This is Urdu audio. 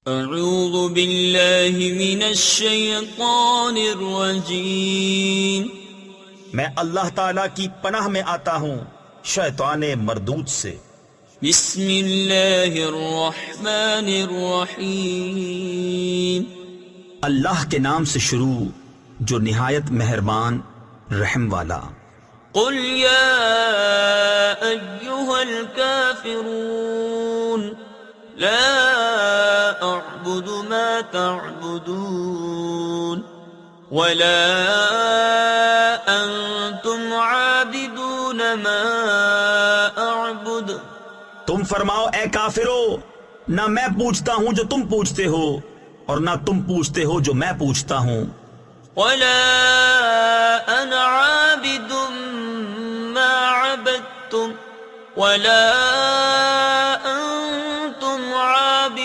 اعوذ باللہ من الشیطان الرجیم، میں اللہ تعالیٰ کی پناہ میں آتا ہوں شیطان مردود سے۔ بسم اللہ الرحمن الرحیم، اللہ کے نام سے شروع جو نہایت مہربان رحم والا۔ قل یا ایہا الکافرون لا اعبد ما تعبدون ولا انتم عابدون ما اعبد۔ تم فرماؤ اے کافرو، نہ میں پوچھتا ہوں جو تم پوچھتے ہو اور نہ تم پوچھتے ہو جو میں پوچھتا ہوں۔ ولا انا عابد ما عبدتم ولا